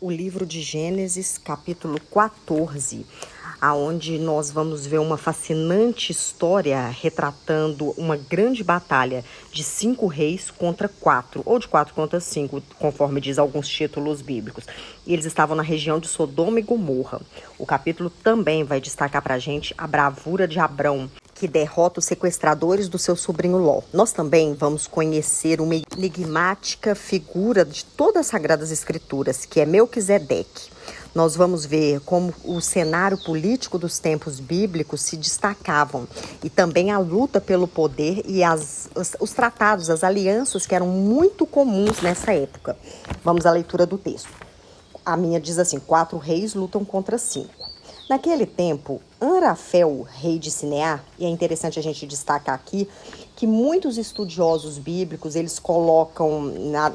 o livro de Gênesis, capítulo 14, aonde nós vamos ver uma fascinante história retratando uma grande batalha de 5 reis contra 4, ou de 4 contra 5, conforme diz alguns títulos bíblicos. E eles estavam na região de Sodoma e Gomorra. O capítulo também vai destacar para a gente a bravura de Abrão, que derrota os sequestradores do seu sobrinho Ló. Nós também vamos conhecer uma enigmática figura de todas as Sagradas Escrituras, que é Melquisedeque. Nós vamos ver como o cenário político dos tempos bíblicos se destacavam e também a luta pelo poder e os tratados, as alianças que eram muito comuns nessa época. Vamos à leitura do texto. A minha diz assim: 4 reis lutam contra 5. Naquele tempo, Anrafel, rei de Sinear, e é interessante a gente destacar aqui que muitos estudiosos bíblicos, eles colocam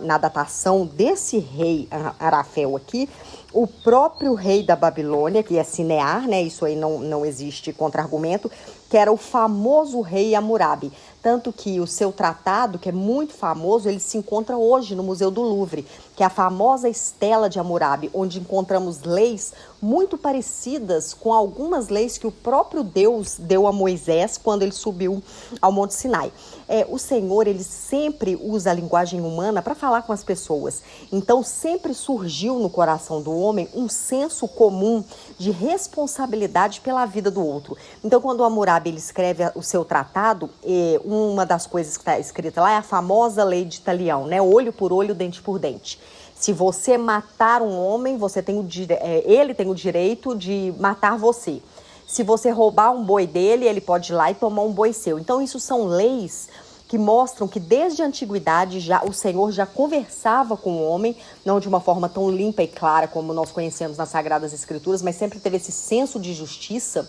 na datação desse rei Anrafel aqui, o próprio rei da Babilônia, que é Sinear, né? Isso aí não existe contra-argumento, que era o famoso rei Hammurabi. Tanto que o seu tratado, que é muito famoso, ele se encontra hoje no Museu do Louvre, que é a famosa Estela de Hammurabi, onde encontramos leis muito parecidas com algumas leis que o próprio Deus deu a Moisés quando ele subiu ao Monte Sinai. O Senhor, ele sempre usa a linguagem humana para falar com as pessoas. Então, sempre surgiu no coração do homem um senso comum de responsabilidade pela vida do outro. Então, quando o Hammurabi ele escreve o seu tratado, uma das coisas que está escrita lá é a famosa lei de Talião, né? Olho por olho, dente por dente. Se você matar um homem, ele tem o direito de matar você. Se você roubar um boi dele, ele pode ir lá e tomar um boi seu. Então, isso são leis que mostram que desde a antiguidade o Senhor já conversava com o homem, não de uma forma tão limpa e clara como nós conhecemos nas Sagradas Escrituras, mas sempre teve esse senso de justiça,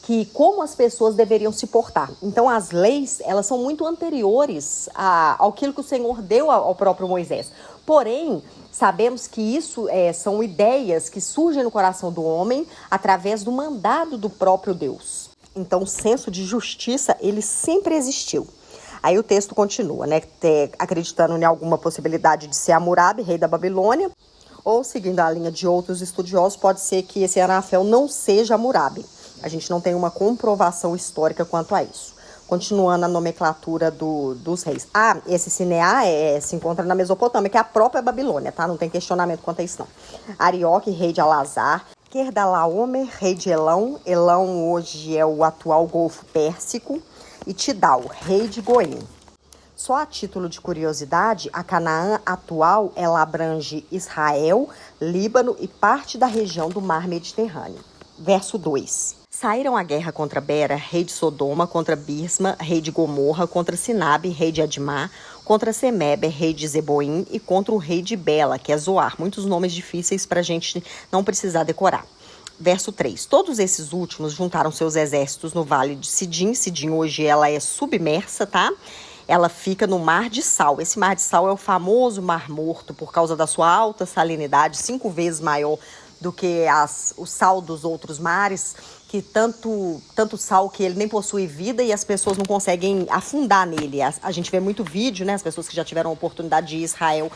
que como as pessoas deveriam se portar. Então, as leis, elas são muito anteriores àquilo que o Senhor deu ao próprio Moisés. Porém, sabemos que isso são ideias que surgem no coração do homem através do mandado do próprio Deus. Então, o senso de justiça, ele sempre existiu. Aí o texto continua, né? Acreditando em alguma possibilidade de ser Hammurabi, rei da Babilônia, ou seguindo a linha de outros estudiosos, pode ser que esse Anrafel não seja Hammurabi. A gente não tem uma comprovação histórica quanto a isso. Continuando a nomenclatura dos reis. Esse Sinear se encontra na Mesopotâmia, que é a própria Babilônia, tá? Não tem questionamento quanto a isso, não. Arioque, rei de Alazar. Kedorlaomer, rei de Elão. Elão hoje é o atual Golfo Pérsico. E Tidal, rei de Goim. Só a título de curiosidade, a Canaã atual, ela abrange Israel, Líbano e parte da região do Mar Mediterrâneo. Verso 2. Saíram à guerra contra Bera, rei de Sodoma, contra Birsma, rei de Gomorra, contra Sinabe, rei de Admá, contra Semeber, rei de Zeboim, e contra o rei de Bela, que é Zoar. Muitos nomes difíceis para a gente não precisar decorar. Verso 3. Todos esses últimos juntaram seus exércitos no vale de Sidim. Sidim hoje ela é submersa, tá? Ela fica no Mar de Sal. Esse Mar de Sal é o famoso Mar Morto por causa da sua alta salinidade, 5 vezes maior do que o sal dos outros mares, que tanto sal que ele nem possui vida e as pessoas não conseguem afundar nele. A gente vê muito vídeo, né? As pessoas que já tiveram a oportunidade de ir a Israel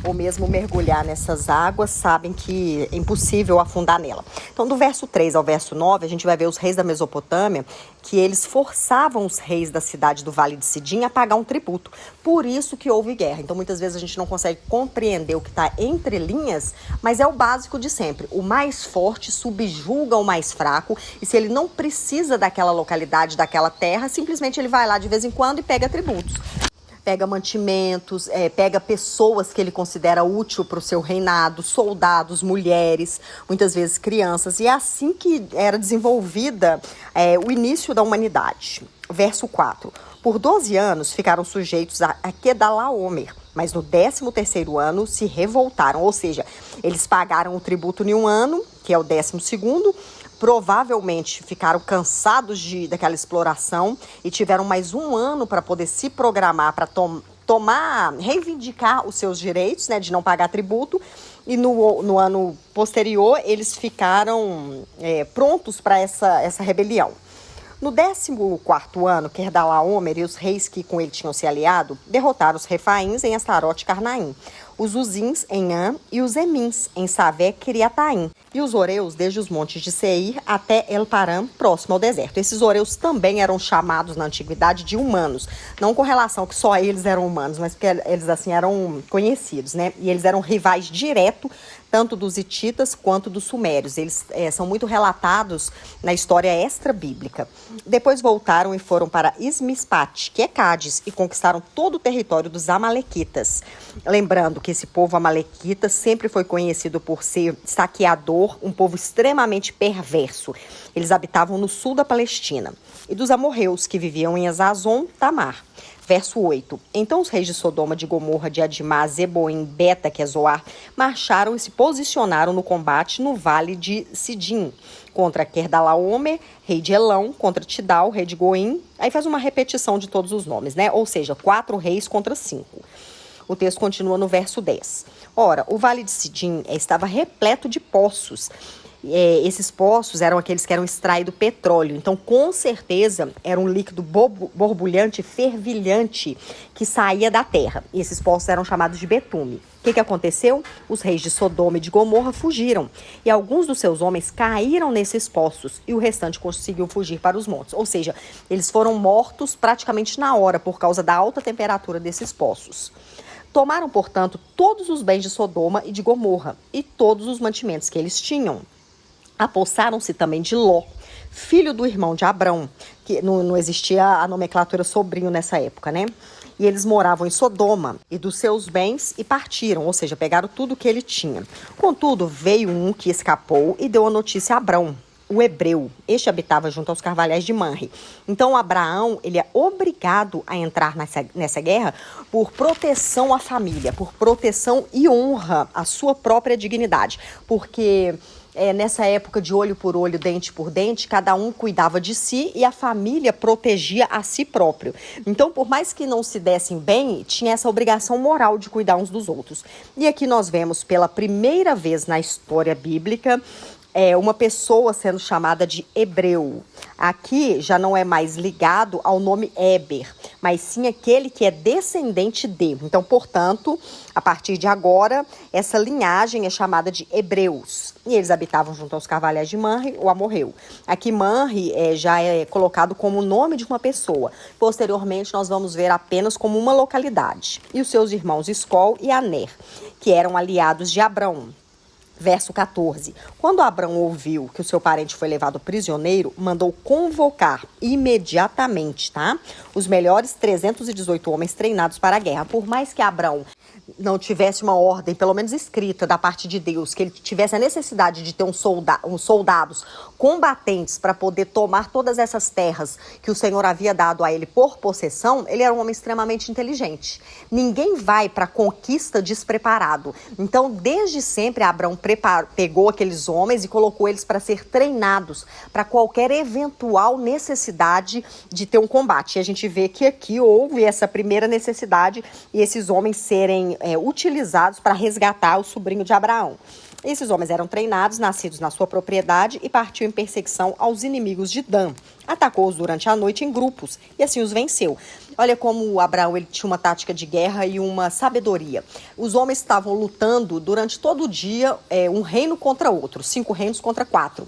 ou mesmo mergulhar nessas águas sabem que é impossível afundar nela. Então, do verso 3 ao verso 9, a gente vai ver os reis da Mesopotâmia, que eles forçavam os reis da cidade do Vale de Sidim a pagar um tributo. Por isso que houve guerra. Então, muitas vezes a gente não consegue compreender o que está entre linhas, mas é o básico de sempre. O mais forte subjuga o mais fraco, e se ele não precisa daquela localidade, daquela terra, simplesmente ele vai lá de vez em quando e pega tributos. Pega mantimentos, pega pessoas que ele considera útil para o seu reinado, soldados, mulheres, muitas vezes crianças. E é assim que era desenvolvida o início da humanidade. Verso 4. Por 12 anos ficaram sujeitos a Kedorlaomer, mas no 13º ano se revoltaram. Ou seja, eles pagaram o tributo em um ano, que é o 12º, provavelmente ficaram cansados daquela exploração e tiveram mais um ano para poder se programar para reivindicar os seus direitos, né, de não pagar tributo. E no ano posterior eles ficaram prontos para essa rebelião. No 14º ano, Kedorlaomer e os reis que com ele tinham se aliado derrotaram os refaíns em Astarote e Carnaim. os Uzins em An e os Emins em Savé, Kiriataim, e os Oreus desde os montes de Seir até El-Paran, próximo ao deserto. Esses Oreus também eram chamados na antiguidade de humanos, não com relação que só eles eram humanos, mas porque eles assim eram conhecidos, né? E eles eram rivais direto tanto dos hititas quanto dos sumérios. Eles são muito relatados na história extra-bíblica. Depois voltaram e foram para Ismispat, que é Cádiz, e conquistaram todo o território dos amalequitas. Lembrando que esse povo amalequita sempre foi conhecido por ser saqueador, um povo extremamente perverso. Eles habitavam no sul da Palestina. E dos amorreus, que viviam em Azazon, Tamar. Verso 8. Então os reis de Sodoma, de Gomorra, de Adimá, Zeboim, Beta, que é Zoar, marcharam e se posicionaram no combate no vale de Sidim, contra Querdalaomer, rei de Elão, contra Tidal, rei de Goim. Aí faz uma repetição de todos os nomes, né? Ou seja, 4 reis contra 5. O texto continua no verso 10. Ora, o vale de Sidim estava repleto de poços. Esses poços eram aqueles que eram extraído petróleo. Então, com certeza, era um líquido borbulhante, fervilhante, que saía da terra. E esses poços eram chamados de betume. O que aconteceu? Os reis de Sodoma e de Gomorra fugiram. E alguns dos seus homens caíram nesses poços. E o restante conseguiu fugir para os montes. Ou seja, eles foram mortos praticamente na hora, por causa da alta temperatura desses poços. Tomaram, portanto, todos os bens de Sodoma e de Gomorra e todos os mantimentos que eles tinham. Apossaram-se também de Ló, filho do irmão de Abrão, que não existia a nomenclatura sobrinho nessa época, né? E eles moravam em Sodoma e dos seus bens e partiram, ou seja, pegaram tudo que ele tinha. Contudo, veio um que escapou e deu a notícia a Abrão, o hebreu. Este habitava junto aos carvalhais de Manre. Então, Abraão, ele é obrigado a entrar nessa guerra por proteção à família, por proteção e honra à sua própria dignidade, porque nessa época de olho por olho, dente por dente, cada um cuidava de si e a família protegia a si próprio. Então, por mais que não se dessem bem, tinha essa obrigação moral de cuidar uns dos outros. E aqui nós vemos pela primeira vez na história bíblica uma pessoa sendo chamada de hebreu. Aqui já não é mais ligado ao nome Éber, mas sim aquele que é descendente de. Então, portanto, a partir de agora, essa linhagem é chamada de hebreus. E eles habitavam junto aos carvalhais de Manre, o amorreu. Aqui Manre já é colocado como o nome de uma pessoa. Posteriormente, nós vamos ver apenas como uma localidade. E os seus irmãos Escol e Aner, que eram aliados de Abrão. Verso 14. Quando Abrão ouviu que o seu parente foi levado prisioneiro, mandou convocar imediatamente, os melhores 318 homens treinados para a guerra. Por mais que Abrão não tivesse uma ordem, pelo menos escrita, da parte de Deus, que ele tivesse a necessidade de ter uns soldados combatentes para poder tomar todas essas terras que o Senhor havia dado a ele por possessão, ele era um homem extremamente inteligente. Ninguém vai para a conquista despreparado. Então, desde sempre, Abrão pegou aqueles homens e colocou eles para ser treinados para qualquer eventual necessidade de ter um combate. E a gente vê que aqui houve essa primeira necessidade e esses homens serem utilizados para resgatar o sobrinho de Abraão. Esses homens eram treinados, nascidos na sua propriedade e partiu em perseguição aos inimigos de Dan. Atacou-os durante a noite em grupos e assim os venceu. Olha como Abraão ele tinha uma tática de guerra e uma sabedoria. Os homens estavam lutando durante todo o dia, um reino contra outro, 5 reinos contra 4.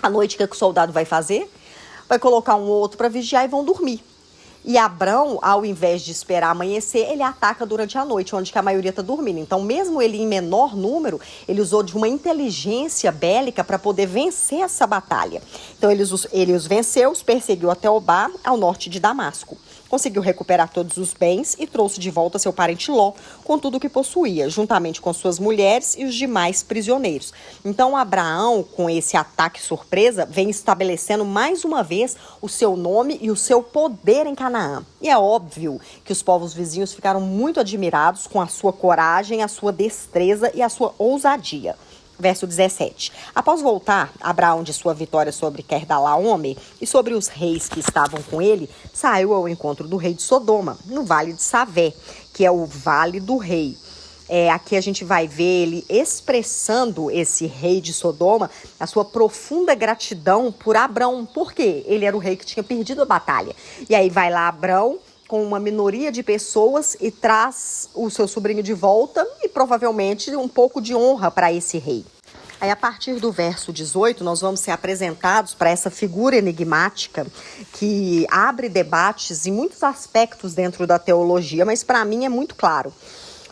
À noite, o que o soldado vai fazer? Vai colocar um ou outro para vigiar e vão dormir. E Abrão, ao invés de esperar amanhecer, ele ataca durante a noite, onde que a maioria está dormindo. Então, mesmo ele em menor número, ele usou de uma inteligência bélica para poder vencer essa batalha. Então, ele os venceu, os perseguiu até Obá, ao norte de Damasco. Conseguiu recuperar todos os bens e trouxe de volta seu parente Ló, com tudo o que possuía, juntamente com suas mulheres e os demais prisioneiros. Então, Abraão, com esse ataque surpresa, vem estabelecendo mais uma vez o seu nome e o seu poder em Canaã. E é óbvio que os povos vizinhos ficaram muito admirados com a sua coragem, a sua destreza e a sua ousadia. Verso 17. Após voltar, Abraão de sua vitória sobre Querdalaomer e sobre os reis que estavam com ele, saiu ao encontro do rei de Sodoma, no vale de Savé, que é o vale do rei. Aqui a gente vai ver ele expressando, esse rei de Sodoma, a sua profunda gratidão por Abrão. Por quê? Ele era o rei que tinha perdido a batalha. E aí vai lá Abrão, com uma minoria de pessoas e traz o seu sobrinho de volta e provavelmente um pouco de honra para esse rei. Aí, a partir do verso 18, nós vamos ser apresentados para essa figura enigmática que abre debates em muitos aspectos dentro da teologia, mas para mim é muito claro.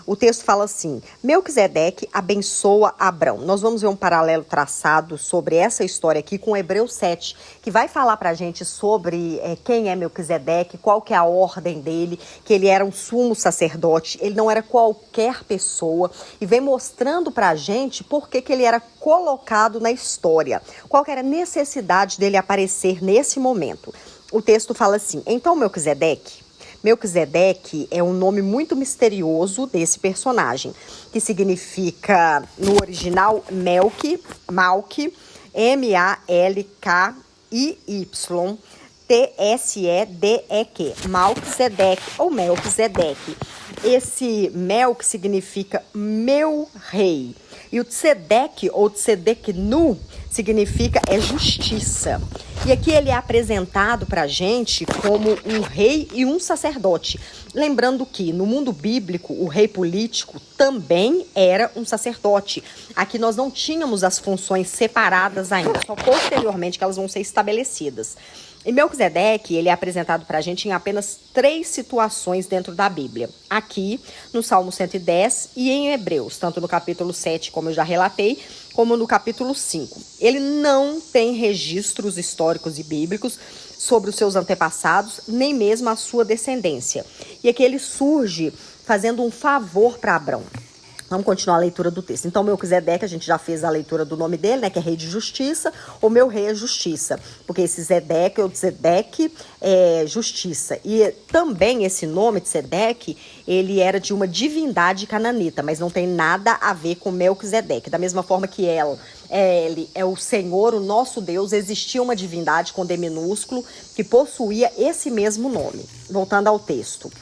O texto fala assim: Melquisedeque abençoa Abrão. Nós vamos ver um paralelo traçado sobre essa história aqui com Hebreus 7, que vai falar para a gente sobre quem é Melquisedeque, qual que é a ordem dele, que ele era um sumo sacerdote, ele não era qualquer pessoa, e vem mostrando para a gente por que ele era colocado na história, qual que era a necessidade dele aparecer nesse momento. O texto fala assim: então Melquisedeque é um nome muito misterioso desse personagem, que significa, no original, Malki, M-A-L-K-I-Y, T-S-E-D-E-Q, Malquisedeque ou Melquisedeque. Esse Melk significa meu rei. E o Tzedek ou Tzedeknu significa justiça. E aqui ele é apresentado para a gente como um rei e um sacerdote. Lembrando que no mundo bíblico o rei político também era um sacerdote. Aqui nós não tínhamos as funções separadas ainda, só posteriormente que elas vão ser estabelecidas. E Melquisedeque, ele é apresentado para a gente em apenas 3 situações dentro da Bíblia. Aqui, no Salmo 110 e em Hebreus, tanto no capítulo 7, como eu já relatei, como no capítulo 5. Ele não tem registros históricos e bíblicos sobre os seus antepassados, nem mesmo a sua descendência. E aqui ele surge fazendo um favor para Abrão. Vamos continuar a leitura do texto. Então, Melquisedeque, a gente já fez a leitura do nome dele, né? Que é rei de justiça. O meu rei é justiça. Porque esse Zedeque ou Tzedek é justiça. E também esse nome, Tzedek, ele era de uma divindade cananita, mas não tem nada a ver com Melquisedeque. Da mesma forma que ele é o Senhor, o nosso Deus, existia uma divindade com D minúsculo que possuía esse mesmo nome. Voltando ao texto.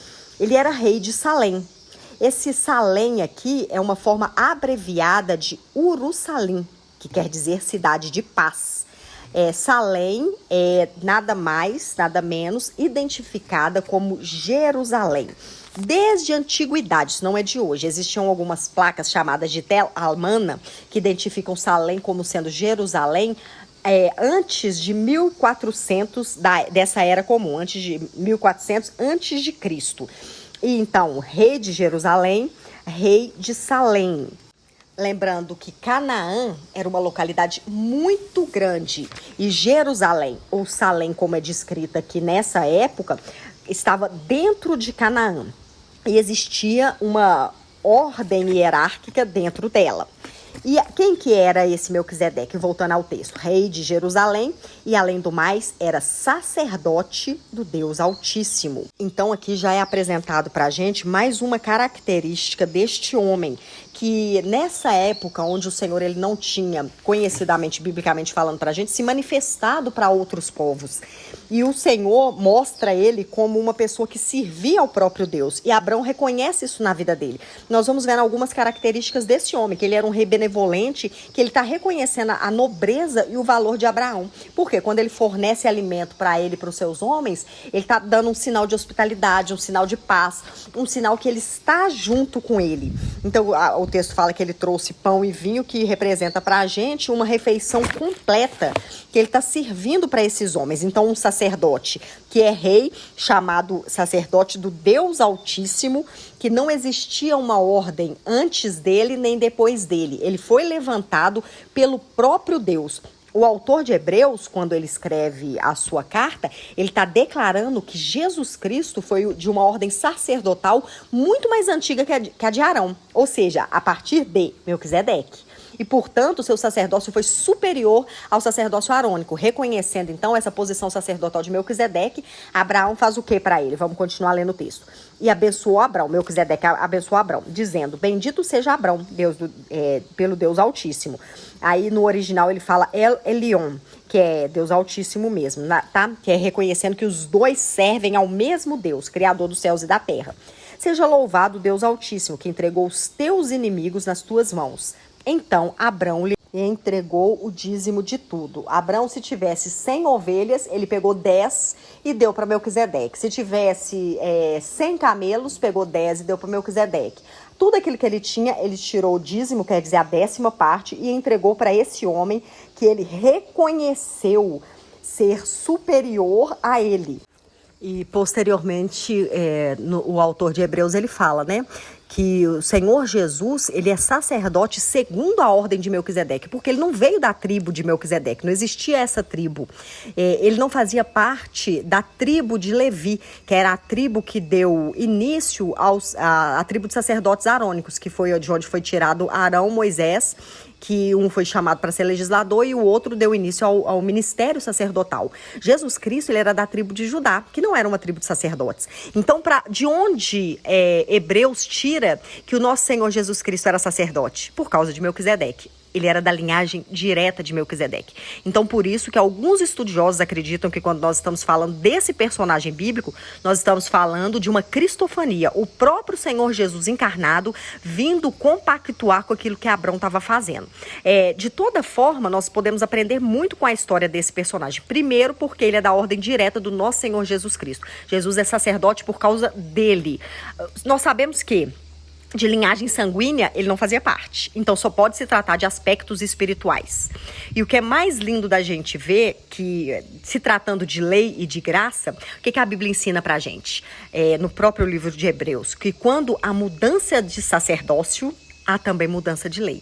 Ele era rei de Salém. Esse Salém aqui é uma forma abreviada de Urusalim, que quer dizer cidade de paz. Salém é nada mais, nada menos, identificada como Jerusalém. Desde a antiguidade, isso não é de hoje, existiam algumas placas chamadas de Tel Almana, que identificam Salém como sendo Jerusalém, antes de 1400 dessa era comum, antes de 1400 antes de Cristo. E então, rei de Jerusalém, rei de Salém. Lembrando que Canaã era uma localidade muito grande e Jerusalém, ou Salém, como é descrita aqui nessa época, estava dentro de Canaã. E existia uma ordem hierárquica dentro dela. E quem que era esse Melquisedeque? Voltando ao texto, rei de Jerusalém e, além do mais, era sacerdote do Deus Altíssimo. Então, aqui já é apresentado para a gente mais uma característica deste homem, que nessa época onde o Senhor ele não tinha, conhecidamente, biblicamente falando para a gente, se manifestado para outros povos. E o Senhor mostra ele como uma pessoa que servia ao próprio Deus. E Abrão reconhece isso na vida dele. Nós vamos ver algumas características desse homem, que ele era um rei benevolente, que ele está reconhecendo a nobreza e o valor de Abraão. Porque quando ele fornece alimento para ele e para os seus homens, ele está dando um sinal de hospitalidade, um sinal de paz, um sinal que ele está junto com ele. Então, o texto fala que ele trouxe pão e vinho, que representa para a gente uma refeição completa que ele está servindo para esses homens. Então, um sacerdote que é rei, chamado sacerdote do Deus Altíssimo, que não existia uma ordem antes dele nem depois dele. Ele foi levantado pelo próprio Deus. O autor de Hebreus, quando ele escreve a sua carta, ele está declarando que Jesus Cristo foi de uma ordem sacerdotal muito mais antiga que a de Arão, ou seja, a partir de Melquisedeque. E, portanto, o seu sacerdócio foi superior ao sacerdócio arônico. Reconhecendo, então, essa posição sacerdotal de Melquisedeque, Abraão faz o que para ele? Vamos continuar lendo o texto. E abençoou Abrão, Melquisedeque abençoou Abrão, dizendo, bendito seja Abrão, pelo Deus Altíssimo. Aí, no original, ele fala El Elyon, que é Deus Altíssimo mesmo, tá? Que é reconhecendo que os dois servem ao mesmo Deus, Criador dos céus e da terra. Seja louvado Deus Altíssimo, que entregou os teus inimigos nas tuas mãos. Então, Abrão e entregou o dízimo de tudo. Abraão, se tivesse 100 ovelhas, ele pegou 10 e deu para Melquisedeque. Se tivesse 100 camelos, pegou 10 e deu para Melquisedeque. Tudo aquilo que ele tinha, ele tirou o dízimo, quer dizer, a 10ª parte, e entregou para esse homem que ele reconheceu ser superior a ele. E posteriormente, o autor de Hebreus, ele fala, né, que o Senhor Jesus, ele é sacerdote segundo a ordem de Melquisedeque, porque ele não veio da tribo de Melquisedeque, não existia essa tribo. Ele não fazia parte da tribo de Levi, que era a tribo que deu início à tribo de sacerdotes arônicos, que foi de onde foi tirado Arão, Moisés, que um foi chamado para ser legislador e o outro deu início ao ministério sacerdotal. Jesus Cristo, ele era da tribo de Judá, que não era uma tribo de sacerdotes. Então, de onde Hebreus tira que o nosso Senhor Jesus Cristo era sacerdote? Por causa de Melquisedeque. Ele era da linhagem direta de Melquisedeque. Então, por isso que alguns estudiosos acreditam que quando nós estamos falando desse personagem bíblico, nós estamos falando de uma cristofania, o próprio Senhor Jesus encarnado vindo compactuar com aquilo que Abrão estava fazendo. De toda forma, nós podemos aprender muito com a história desse personagem. Primeiro, porque ele é da ordem direta do nosso Senhor Jesus Cristo. Jesus é sacerdote por causa dele. Nós sabemos que de linhagem sanguínea, ele não fazia parte. Então, só pode se tratar de aspectos espirituais. E o que é mais lindo da gente ver, que se tratando de lei e de graça, o que a Bíblia ensina pra gente? No próprio livro de Hebreus, que quando há mudança de sacerdócio, há também mudança de lei.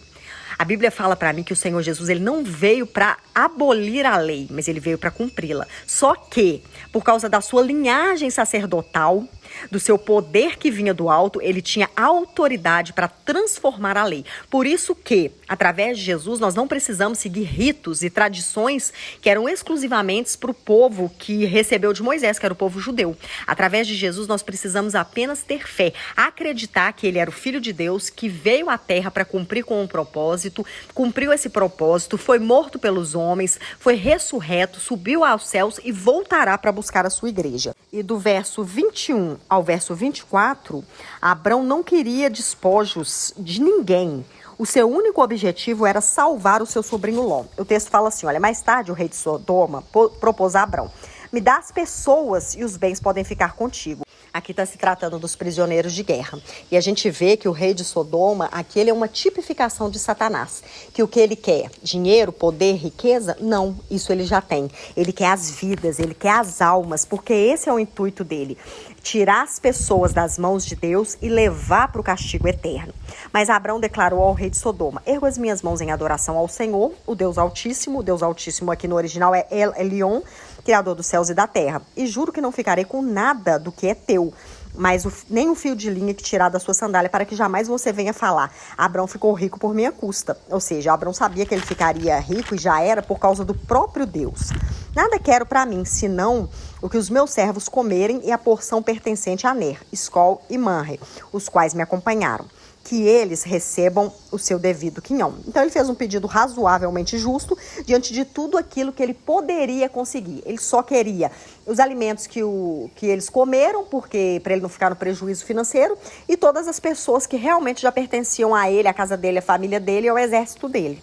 A Bíblia fala para mim que o Senhor Jesus, ele não veio para abolir a lei, mas ele veio para cumpri-la. Só que, por causa da sua linhagem sacerdotal, do seu poder que vinha do alto, ele tinha autoridade para transformar a lei. Por isso que, através de Jesus, nós não precisamos seguir ritos e tradições que eram exclusivamente para o povo que recebeu de Moisés, que era o povo judeu. Através de Jesus, nós precisamos apenas ter fé, acreditar que ele era o Filho de Deus, que veio à Terra para cumprir com um propósito, cumpriu esse propósito, foi morto pelos homens, foi ressurreto, subiu aos céus e voltará para buscar a sua igreja. E do verso 21 ao verso 24, Abrão não queria despojos de ninguém. O seu único objetivo era salvar o seu sobrinho Ló. O texto fala assim, olha, mais tarde o rei de Sodoma propôs a Abrão: me dá as pessoas e os bens podem ficar contigo. Aqui está se tratando dos prisioneiros de guerra. E a gente vê que o rei de Sodoma, aqui ele é uma tipificação de Satanás. Que o que ele quer? Dinheiro, poder, riqueza? Não, isso ele já tem. Ele quer as vidas, ele quer as almas, porque esse é o intuito dele. Tirar as pessoas das mãos de Deus e levar para o castigo eterno. Mas Abrão declarou ao rei de Sodoma: ergo as minhas mãos em adoração ao Senhor, o Deus Altíssimo. O Deus Altíssimo aqui no original é El Elyon, Criador dos céus e da terra. E juro que não ficarei com nada do que é teu, mas nem um fio de linha que tirar da sua sandália, para que jamais você venha falar: Abrão ficou rico por minha custa. Ou seja, Abrão sabia que ele ficaria rico e já era por causa do próprio Deus. Nada quero para mim, senão o que os meus servos comerem e a porção pertencente a Ner, Escol e Manre, os quais me acompanharam, que eles recebam o seu devido quinhão. Então ele fez um pedido razoavelmente justo diante de tudo aquilo que ele poderia conseguir. Ele só queria os alimentos que eles comeram, porque para ele não ficar no prejuízo financeiro, e todas as pessoas que realmente já pertenciam a ele, a casa dele, a família dele e ao exército dele.